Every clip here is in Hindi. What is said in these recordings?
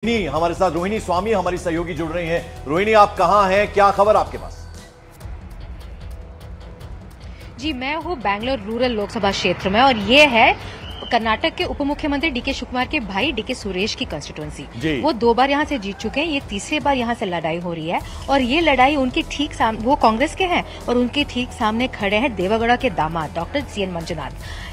रोहिणी हमारे साथ, रोहिणी स्वामी हमारी सहयोगी जुड़ रही हैं। रोहिणी, आप कहां हैं, क्या खबर आपके पास? जी, मैं हूँ बैंगलोर रूरल लोकसभा क्षेत्र में और ये है कर्नाटक के उप मुख्यमंत्री डीके शिवकुमार के भाई डीके सुरेश की कंस्टिट्यूएंसी। वो 2 बार यहाँ से जीत चुके हैं, ये तीसरी बार यहाँ से लड़ाई हो रही है और ये लड़ाई उनके ठीक सामने, वो कांग्रेस के हैं और उनके ठीक सामने खड़े हैं देवेगौड़ा के दामाद डॉक्टर सीएन मंजुनाथ।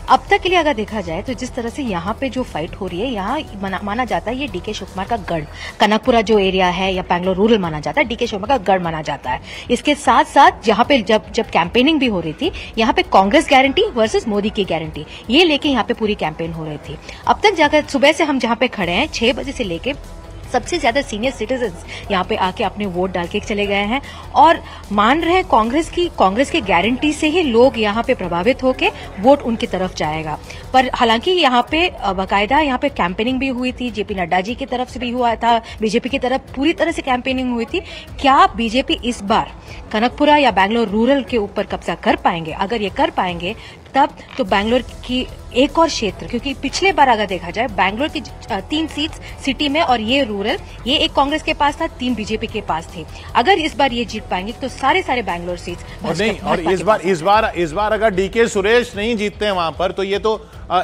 अब तक के लिए अगर देखा जाए तो जिस तरह से यहाँ पे जो फाइट हो रही है, यहाँ माना जाता है ये डीके शिवकुमार का गढ़, कनकपुरा जो एरिया है या बैंगलोर रूरल माना जाता है, डीके शिवकुमार का गढ़ माना जाता है। इसके साथ साथ यहाँ पे जब कैंपेनिंग भी हो रही थी, यहाँ पे कांग्रेस गारंटी वर्सेस मोदी की गारंटी, ये लेके यहाँ पे पूरी कैंपेन हो रही थी। अब तक जाकर सुबह से हम जहाँ पे खड़े हैं 6 बजे से लेके सबसे ज्यादा सीनियर सिटीजन्स यहाँ पे आके अपने वोट डाल के चले गए हैं और मान रहे हैं कांग्रेस की गारंटी से ही लोग यहाँ पे प्रभावित होके वोट उनकी तरफ जाएगा। पर हालांकि यहाँ पे बाकायदा यहाँ पे कैंपेनिंग भी हुई थी, जेपी नड्डा जी की तरफ से भी हुआ था, बीजेपी की तरफ पूरी तरह से कैंपेनिंग हुई थी। क्या बीजेपी इस बार कनकपुरा या बैंगलोर रूरल के ऊपर कब्जा कर पाएंगे? अगर ये कर पाएंगे तब तो बैंगलोर की एक और क्षेत्र, क्योंकि पिछले बार अगर देखा जाए बैंगलोर की 3 सीट्स सिटी में और ये रूरल, ये एक कांग्रेस के पास था, 3 बीजेपी के पास थे। अगर इस बार ये जीत पाएंगे तो सारे बैंगलोर सीट्स नहीं। और इस बार अगर डीके सुरेश नहीं जीतते हैं वहां पर, तो ये तो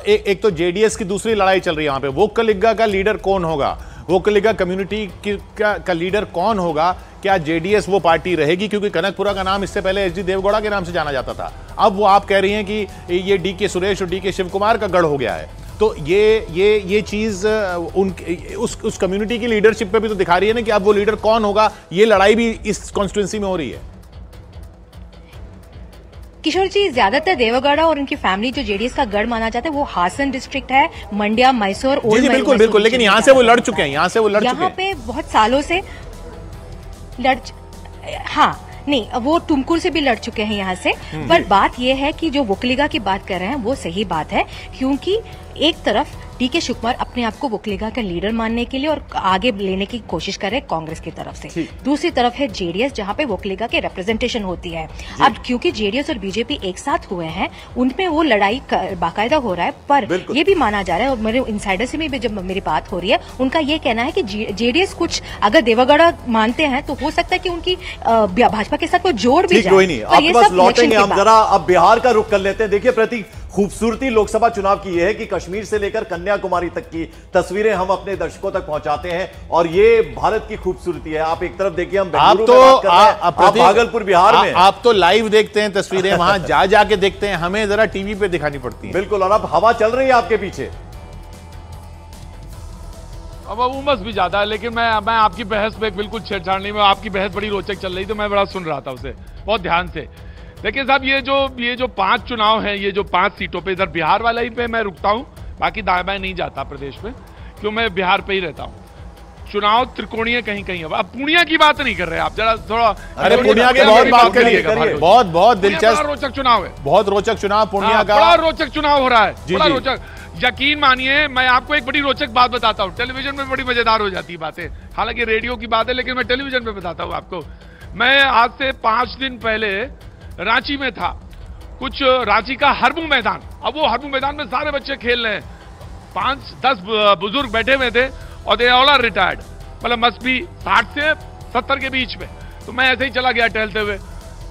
एक तो जेडीएस की दूसरी लड़ाई चल रही है वहां पे। वोक्कलिगा का लीडर कौन होगा, वोक्कलिगा कम्युनिटी का लीडर कौन होगा? क्या जेडीएस वो पार्टी रहेगी? क्योंकि कनकपुरा का नाम इससे पहले एचडी देवगौड़ा के नाम से जाना जाता था, अब वो आप कह रही हैं कि ये डीके सुरेश और डीके शिवकुमार का गढ़ हो गया है। तो ये चीज उस कम्युनिटी की लीडरशिप पे भी तो दिखा रही है ना कि अब वो लीडर कौन होगा। ये लड़ाई भी इस कॉन्स्टिट्यूएंसी में हो रही है। किशोर जी, ज्यादातर देवगौड़ा और उनकी फैमिली जो जेडीएस का गढ़ माना जाता है वो हासन डिस्ट्रिक्ट है, मंड्या, मैसूर, जी बिल्कुल, लेकिन यहाँ से वो लड़ चुके हैं, यहाँ पे बहुत सालों से हाँ नहीं, वो तुमकुर से भी लड़ चुके हैं यहाँ से। पर बात यह है कि जो वोक्कलिगा की बात कर रहे हैं वो सही बात है, क्योंकि एक तरफ डीके शिवकुमार अपने आप को वोक्कलिगा का लीडर मानने के लिए और आगे लेने की कोशिश कर रहे हैं कांग्रेस की तरफ से। दूसरी तरफ है जेडीएस, जहां पे वोक्कलिगा के रिप्रेजेंटेशन होती है। अब क्योंकि जेडीएस और बीजेपी एक साथ हुए हैं, उनमें वो लड़ाई बाकायदा हो रहा है। पर ये भी माना जा रहा है और मेरे इनसाइडर से भी जब मेरी बात हो रही है, उनका ये कहना है कि जेडीएस कुछ अगर देवेगौड़ा मानते हैं तो हो सकता है कि उनकी भाजपा के साथ कोई जोड़ भी जाए। आपके पास लौटेंगे हम, जरा अब बिहार का रुख कर लेते हैं। देखिए, प्रतीक, खूबसूरती लोकसभा चुनाव की यह है कि कश्मीर से लेकर कन्याकुमारी तक की तस्वीरें हम अपने दर्शकों तक पहुंचाते हैं और ये भारत की खूबसूरती है। आप एक तरफ देखिए, हम बेंगलुरु में बात कर रहे हैं, आप भागलपुर बिहार में, आप तो लाइव देखते हैं तस्वीरें, वहां जाके देखते हैं, हमें जरा टीवी पे दिखानी पड़ती है। बिल्कुल, और अब हवा चल रही है आपके पीछे। अब उमस भी ज्यादा है, लेकिन मैं आपकी बहस पे बिल्कुल छेड़छाड़ नहीं, आपकी बहस बड़ी रोचक चल रही, तो मैं बड़ा सुन रहा था उसे बहुत ध्यान से। देखिए साहब, ये जो 5 चुनाव हैं, ये जो 5 सीटों पे, इधर बिहार वाला ही पे मैं रुकता हूं, बाकी दाएं बाएं नहीं जाता प्रदेश में, क्यों मैं बिहार पे ही रहता हूं। चुनाव त्रिकोणीय कहीं कहीं। अब पूर्णिया की बात नहीं कर रहे आप, जरा थोड़ा। अरे पूर्णिया की बहुत बात करिएगा, बहुत दिलचस्प, रोचक चुनाव है, बहुत रोचक चुनाव पूर्णिया का, बड़ा रोचक चुनाव हो रहा है, बड़ा रोचक। यकीन मानिए, मैं आपको एक बड़ी रोचक बात बताता हूँ। टेलीविजन में बड़ी मजेदार हो जाती है बातें, हालांकि रेडियो की बात है, लेकिन मैं टेलीविजन पे बताता हूँ आपको। मैं आज से 5 दिन पहले रांची में था, कुछ रांची का हरमू मैदान, अब वो हरमू मैदान में सारे बच्चे खेल रहे हैं, 5-10 बुजुर्ग बैठे हुए थे और दे ऑल आर रिटायर्ड, मतलब मस्ट भी 60 से 70 के बीच में। तो मैं ऐसे ही चला गया टहलते हुए,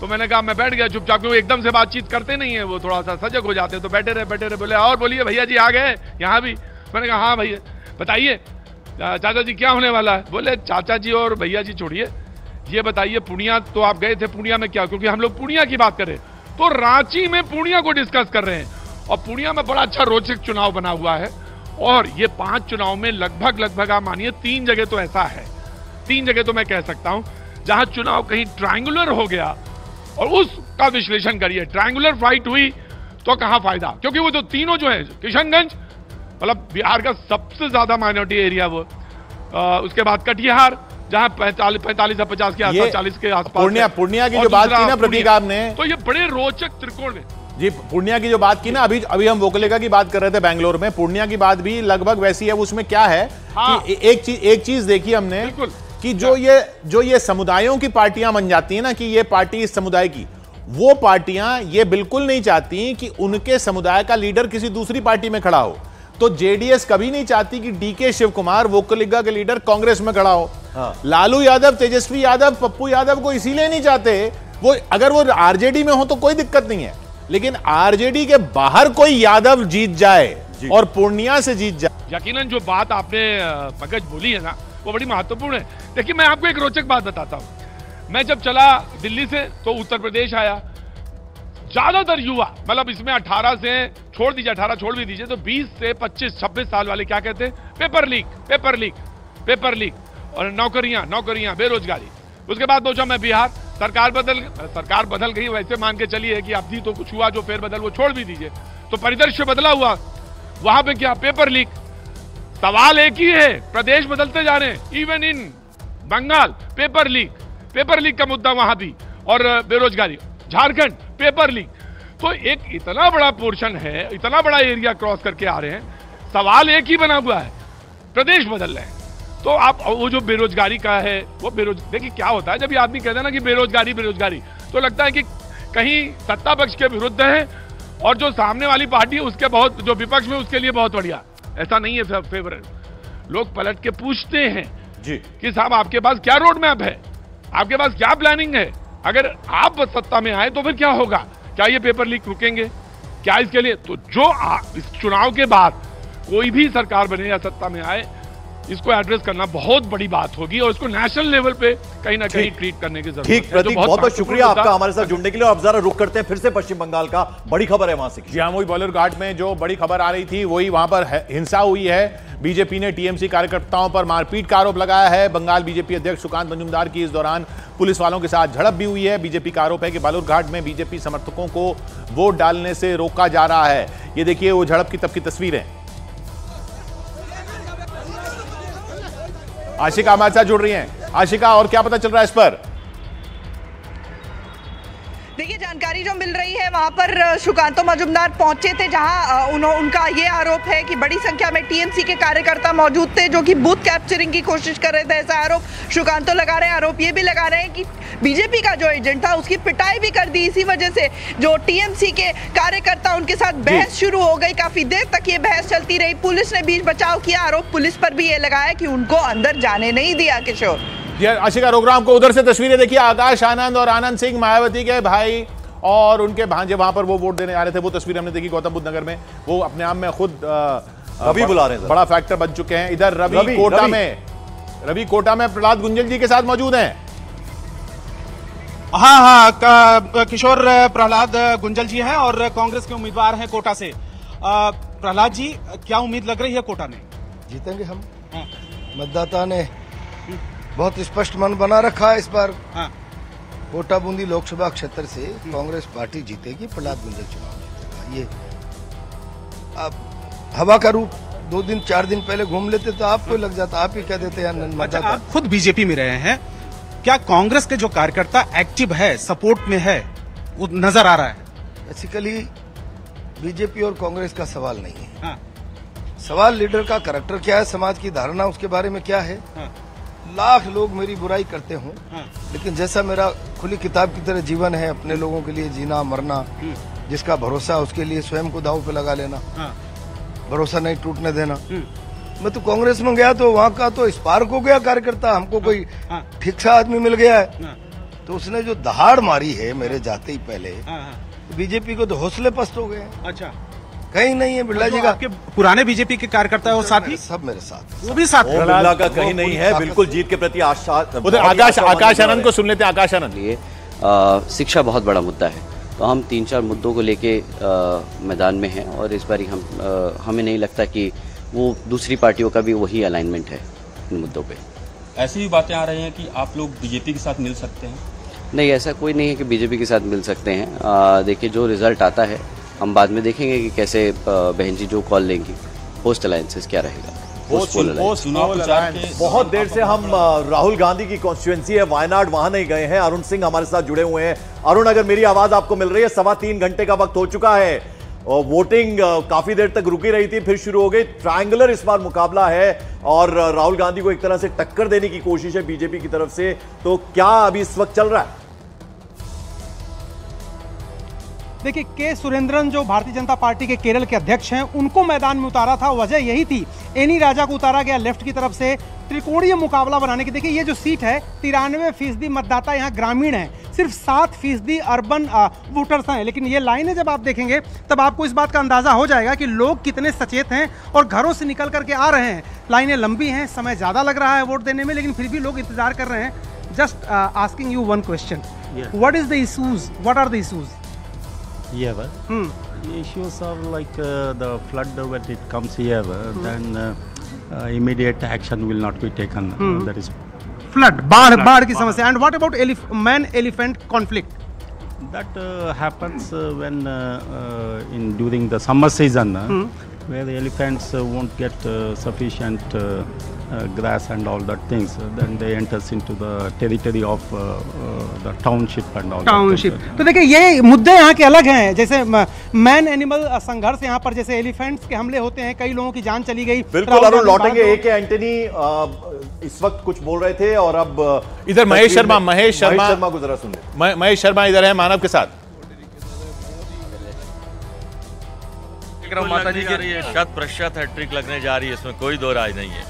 तो मैंने कहा, मैं बैठ गया चुपचाप, क्योंकि एकदम से बातचीत करते नहीं है, वो थोड़ा सा सजग हो जाते हैं, तो बैठे रहे। बोले, और बोलिए भैया जी आ गए यहाँ भी? मैंने कहा हाँ भैया, बताइए चाचा जी क्या होने वाला है? बोले, चाचा जी और भैया जी छोड़िए, ये बताइए पूर्णिया तो आप गए थे, पूर्णिया में क्या? क्योंकि हम लोग पूर्णिया की बात करें तो रांची में पूर्णिया को डिस्कस कर रहे हैं, और पूर्णिया में बड़ा अच्छा रोचक चुनाव बना हुआ है। और ये 5 चुनाव में लगभग आप मानिए 3 जगह तो ऐसा है, 3 जगह तो मैं कह सकता हूं जहां चुनाव कहीं ट्रायंगुलर हो गया, और उसका विश्लेषण करिए। ट्रायंगुलर फाइट हुई तो कहां फायदा, क्योंकि वो जो तीनों जो है, किशनगंज मतलब बिहार का सबसे ज्यादा माइनॉरिटी एरिया वो, उसके बाद कटिहार जहां 45 से 50 के आसपास, 40 के आसपास। पूर्णिया की जो बात की ना प्रतीक आपने, तो ये बड़े रोचक त्रिकोण है जी। पूर्णिया की जो बात की ना, अभी हम वोक्कलिगा की बात कर रहे थे बैंगलोर में, पूर्णिया की बात भी लगभग वैसी है। उसमें क्या है कि एक चीज देखी हमने कि जो ये समुदायों की पार्टियां बन जाती है ना, कि ये पार्टी इस समुदाय की, वो पार्टियां ये बिल्कुल नहीं चाहती कि उनके समुदाय का लीडर किसी दूसरी पार्टी में खड़ा हो। तो जेडीएस कभी नहीं चाहती कि डीके शिव कुमार वोकलिगा के लीडर कांग्रेस में खड़ा हो। लालू यादव, तेजस्वी यादव, पप्पू यादव को इसीलिए नहीं चाहते, वो अगर वो आरजेडी में हो तो कोई दिक्कत नहीं है, लेकिन आरजेडी के बाहर कोई यादव जीत जाए और पूर्णिया से जीत जाए। यकीनन जो बात आपने पंकज बोली है ना, वो बड़ी महत्वपूर्ण है। देखिए मैं आपको एक रोचक बात बताता हूं। मैं जब चला दिल्ली से तो उत्तर प्रदेश आया, ज्यादातर युवा, मतलब इसमें 18 से छोड़ दीजिए, 18 छोड़ भी दीजिए, तो 20 से 25, 26 साल वाले क्या कहते हैं? Paper leak, paper leak, paper leak, और नौकरियां, नौकरियां, बेरोजगारी। उसके बाद पहुंचा मैं बिहार, सरकार बदल गई, वैसे मान के चलिए कि अब भी तो कुछ हुआ जो फेरबदल, वो छोड़ भी दीजिए, तो परिदृश्य बदला हुआ। वहां पे क्या? Paper leak. सवाल एक ही है, प्रदेश बदलते जा रहे हैं, even in Bengal paper leak का मुद्दा वहां भी, और बेरोजगारी। Jharkhand paper leak. तो एक इतना बड़ा पोर्शन है, इतना बड़ा एरिया क्रॉस करके आ रहे हैं, सवाल एक ही बना हुआ है, प्रदेश बदल रहे हैं। तो आप वो जो बेरोजगारी का है, वो देखिए क्या होता है जब ये आदमी कहता है ना कि बेरोजगारी, तो लगता है कि कहीं सत्ता पक्ष के विरुद्ध है और जो सामने वाली पार्टी है उसके बहुत, जो विपक्ष में उसके लिए बहुत बढ़िया। ऐसा नहीं है फेवर। लोग पलट के पूछते हैं जी कि साहब आपके पास क्या रोड मैप है, आपके पास क्या प्लानिंग है, अगर आप सत्ता में आए तो फिर क्या होगा, क्या ये पेपर लीक रुकेंगे, क्या इसके लिए? तो जो इस चुनाव के बाद कोई भी सरकार बने या सत्ता में आए, इसको एड्रेस करना बहुत बड़ी बात होगी और इसको नेशनल लेवल पे कहीं ना कहीं ट्रीट करने की जरूरत है। ठीक प्रतीक, बहुत बहुत शुक्रिया आपका हमारे साथ जुड़ने के लिए। अब जरा रुक करते हैं फिर से पश्चिम बंगाल का, बड़ी खबर है वहां से। जी हाँ, वही बालूर घाट में जो बड़ी खबर आ रही थी वही, वहां पर हिंसा हुई है। बीजेपी ने टीएमसी कार्यकर्ताओं पर मारपीट का आरोप लगाया है। बंगाल बीजेपी अध्यक्ष सुकांत मजूमदार की इस दौरान पुलिस वालों के साथ झड़प भी हुई है। बीजेपी का आरोप है कि बालूर घाट में बीजेपी समर्थकों को वोट डालने से रोका जा रहा है। ये देखिए वो झड़प की तब की तस्वीरें। आशिका हमारे साथ जुड़ रही हैं। आशिका, और क्या पता चल रहा है इस पर? देखिए जानकारी जो मिल रही है, वहां पर सुकांत मजूमदार पहुंचे थे, जहां उनका ये आरोप है कि बड़ी संख्या में टीएमसी के कार्यकर्ता मौजूद थे जो कि बूथ कैप्चरिंग की कोशिश कर रहे थे। ऐसा आरोप सुकांत लगा रहे हैं। आरोप ये भी लगा रहे हैं कि बीजेपी का जो एजेंट था उसकी पिटाई भी कर दी। इसी वजह से जो टीएमसी के कार्यकर्ता, उनके साथ बहस शुरू हो गई। काफी देर तक ये बहस चलती रही। पुलिस ने बीच बचाव किया। आरोप पुलिस पर भी ये लगाया कि उनको अंदर जाने नहीं दिया। किशोर, आशिका रोग्राम को उधर से तस्वीरें देखिए। आकाश आनंद और आनंद सिंह, मायावती के भाई और उनके भांजे वहां पर वो वोट देने आ रहे थे। वो तस्वीर हमने देखी गौतम बुद्ध नगर में। वो अपने आप में खुद रवि बुला रहे हैं, बड़ा फैक्टर बन चुके हैं। इधर रवि कोटा में प्रहलाद गुंजल जी के साथ मौजूद हैं। हाँ, किशोर, प्रहलाद गुंजल जी हैं और कांग्रेस के उम्मीदवार हैं कोटा से। प्रहलाद जी, क्या उम्मीद लग रही है कोटा में? जीतेंगे हम। मतदाता ने बहुत स्पष्ट मन बना रखा है इस बार। कोटा बूंदी लोकसभा क्षेत्र से कांग्रेस पार्टी जीतेगी, प्रहलाद गुंजल चुनाव जीतेगा। ये अब हवा का रूप 2 दिन 4 दिन पहले घूम लेते तो आपको लग जाता, आप ही कह देते हैं। अच्छा, आप खुद बीजेपी में रहे हैं, क्या कांग्रेस के जो कार्यकर्ता एक्टिव है, सपोर्ट में है, वो नजर आ रहा है? बेसिकली बीजेपी और कांग्रेस का सवाल नहीं है। सवाल लीडर का कैरेक्टर क्या है, समाज की धारणा उसके बारे में क्या है। लाख लोग मेरी बुराई करते हों, लेकिन जैसा मेरा खुली किताब की तरह जीवन है, अपने लोगों के लिए जीना मरना, जिसका भरोसा उसके लिए स्वयं को दांव पे लगा लेना, भरोसा नहीं टूटने देना। मैं तो कांग्रेस में गया तो वहाँ का तो स्पार्क हो गया कार्यकर्ता। हमको कोई ठीक सा आदमी मिल गया है, तो उसने जो दहाड़ मारी है मेरे जाते ही पहले, तो बीजेपी को तो हौसले पस्त हो गए। अच्छा, कहीं नहीं है बिरला जी का। आपके पुराने बीजेपी के कार्यकर्ता और साथी सब मेरे साथ, वो भी साथ। बिरला का कहीं नहीं है, बिल्कुल जीत के प्रति आशा। उधर आकाश आनंद को सुन लेते हैं। आकाश आनंद, लिए शिक्षा बहुत बड़ा मुद्दा है, तो हम 3-4 मुद्दों को लेके मैदान में हैं और इस बार हमें नहीं लगता कि वो दूसरी पार्टियों का भी वही अलाइनमेंट है इन मुद्दों पे। ऐसी भी बातें आ रही हैं कि आप लोग बीजेपी के साथ मिल सकते हैं? नहीं, ऐसा कोई नहीं है कि बीजेपी के साथ मिल सकते हैं। देखिए जो रिजल्ट आता है हम बाद में देखेंगे कि कैसे बहन जी जो कॉल लेंगी, पोस्ट अलायंसेस क्या रहेगा। बहुत देर से हम राहुल गांधी की कॉन्स्टिट्यूएंसी है वायनाड, वहां नहीं गए हैं। अरुण सिंह हमारे साथ जुड़े हुए हैं। अरुण, अगर मेरी आवाज आपको मिल रही है, 3.25 घंटे का वक्त हो चुका है और वोटिंग काफी देर तक रुकी रही थी, फिर शुरू हो गई। ट्रायंगुलर इस बार मुकाबला है और राहुल गांधी को एक तरह से टक्कर देने की कोशिश है बीजेपी की तरफ से। तो क्या अभी इस वक्त चल रहा है? देखिए के सुरेंद्रन जो भारतीय जनता पार्टी के केरल के अध्यक्ष हैं, उनको मैदान में उतारा था। वजह यही थी, एनी राजा को उतारा गया लेफ्ट की तरफ से त्रिकोणीय मुकाबला बनाने की। देखिए ये जो सीट है 93% मतदाता यहाँ ग्रामीण है, सिर्फ 7% अर्बन वोटर्स हैं। लेकिन ये लाइनें जब आप देखेंगे तब आपको इस बात का अंदाजा हो जाएगा कि लोग कितने सचेत हैं और घरों से निकल करके आ रहे हैं। लाइनें लंबी हैं, समय ज़्यादा लग रहा है वोट देने में, लेकिन फिर भी लोग इंतजार कर रहे हैं। Just asking you one question, what is the issues, what are the issues? Yeah, the issues are like the flood when it comes here, then immediate action will not be taken. That is flood, बाढ़ की समस्या. And what about man-elephant conflict? That happens when during the summer season, where the elephants won't get sufficient grass and all that things, then they enters into the territory of the township and all. Township. तो देखिए ये मुद्दे यहाँ के अलग हैं, जैसे मैन एनिमल संघर्ष यहाँ पर, जैसे एलिफेंट्स के हमले होते हैं, कई लोगों की जान चली गई। बिल्कुल अरुण, लौटेंगे। ए के एंटनी इस वक्त कुछ बोल रहे थे और अब इधर महेश शर्मा गुजरा सुन ले। महेश शर्मा इधर है मानव के साथ। माता जी की 100% हैट्रिक लगने जा रही है, इसमें कोई दो राय नहीं है।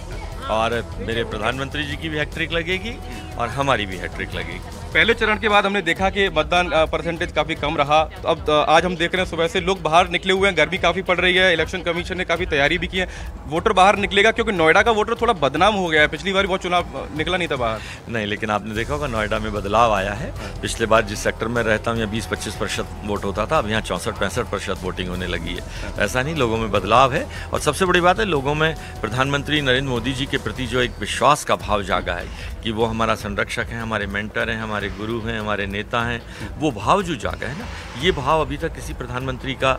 और मेरे प्रधानमंत्री जी की भी हैट्रिक लगेगी और हमारी भी हैट्रिक लगेगी। पहले चरण के बाद हमने देखा कि मतदान परसेंटेज काफी कम रहा। अब आज हम देख रहे हैं सुबह से लोग बाहर निकले हुए हैं, गर्मी काफी पड़ रही है। इलेक्शन कमीशन ने काफी तैयारी भी की है। वोटर बाहर निकलेगा क्योंकि नोएडा का वोटर थोड़ा बदनाम हो गया है, पिछली बार बहुत चुनाव निकला नहीं था बाहर। नहीं, लेकिन आपने देखा होगा नोएडा में बदलाव आया है। पिछले बार जिस सेक्टर में रहता हूँ यहाँ 20-25% वोट होता था, अब यहाँ 64-65% वोटिंग होने लगी है। ऐसा नहीं, लोगों में बदलाव है। और सबसे बड़ी बात है, लोगों में प्रधानमंत्री नरेंद्र मोदी जी के प्रति जो एक विश्वास का भाव जागा है कि वो हमारा संरक्षक हैं, हमारे मेंटर हैं, हमारे गुरु हैं, हमारे नेता हैं, वो भाव जो जागा है ना, ये भाव अभी तक किसी प्रधानमंत्री का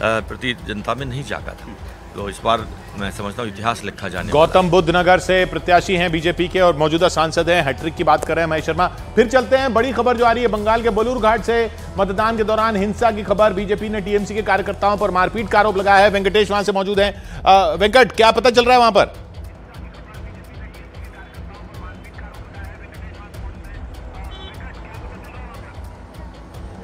प्रति जनता में नहीं जागा था। तो इस बार मैं समझता हूँ इतिहास लिखा जाने। गौतम बुद्ध नगर से प्रत्याशी हैं बीजेपी के और मौजूदा सांसद हैं, हैट्रिक की बात कर रहे हैं महेश शर्मा। फिर चलते हैं, बड़ी खबर जो आ रही है बंगाल के बलूरघाट से, मतदान के दौरान हिंसा की खबर। बीजेपी ने टीएमसी के कार्यकर्ताओं पर मारपीट का आरोप लगाया है। वेंकटेश वहां से मौजूद हैं। वेंकट, क्या पता चल रहा है वहां पर?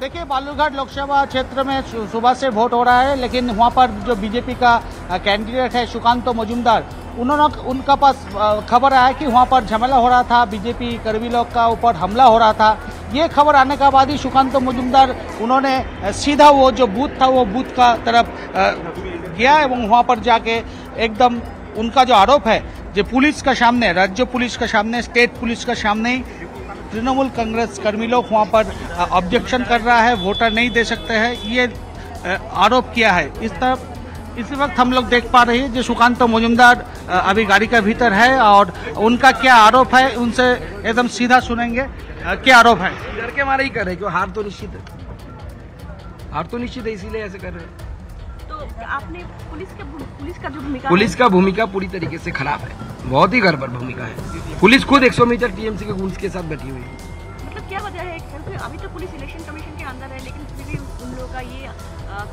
देखिए, बालूरघाट लोकसभा क्षेत्र में सुबह से वोट हो रहा है, लेकिन वहाँ पर जो बीजेपी का कैंडिडेट है सुकांतो मजुमदार, उनका पास खबर आया कि वहाँ पर झमेला हो रहा था, बीजेपी कर्मी लोग का ऊपर हमला हो रहा था। ये खबर आने के बाद ही सुकांतो मजुमदार उन्होंने सीधा वो जो बूथ था वो बूथ का तरफ गया एवं वहाँ पर जाके एकदम उनका जो आरोप है जो पुलिस का सामने, राज्य पुलिस का सामने, स्टेट पुलिस का सामने, तृणमूल कांग्रेस कर्मी लोग वहाँ पर ऑब्जेक्शन कर रहा है, वोटर नहीं दे सकते हैं, ये आरोप किया है। इसी वक्त हम लोग देख पा रहे हैं जो सुकांतो मजुमदार अभी गाड़ी का भीतर है और उनका क्या आरोप है उनसे एकदम सीधा सुनेंगे। क्या आरोप है? डर के मारे ही कर रहे हैं, क्यों हार तो निश्चित है, हार तो निश्चित है, इसीलिए ऐसे कर रहे हैं। तो आपने पुलिस का भूमिका पूरी तरीके से खराब है, बहुत ही गड़बड़ भूमिका है। पुलिस खुद 100 मीटर टीएमसी के गुंड्स के साथ बैठी हुई है। मतलब क्या वजह है? क्योंकि अभी तो पुलिस इलेक्शन कमीशन के अंदर है, लेकिन फिर भी उन लोगों का ये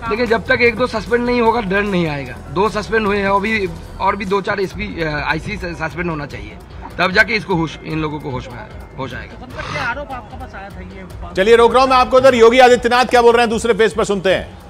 देखिए, जब तक 1-2 सस्पेंड नहीं होगा डर नहीं आएगा। 2 सस्पेंड हुए हैं, अभी और भी 2-4 एसपी आईसी सस्पेंड होना चाहिए, तब जाके इसको इन लोगों को होश आएगा। क्या आरोप आपके पास आया था ये? चलिए रोक रहा हूं मैं आपको उधर। योगी आदित्यनाथ क्या बोल रहे हैं दूसरे फेज पर, सुनते हैं।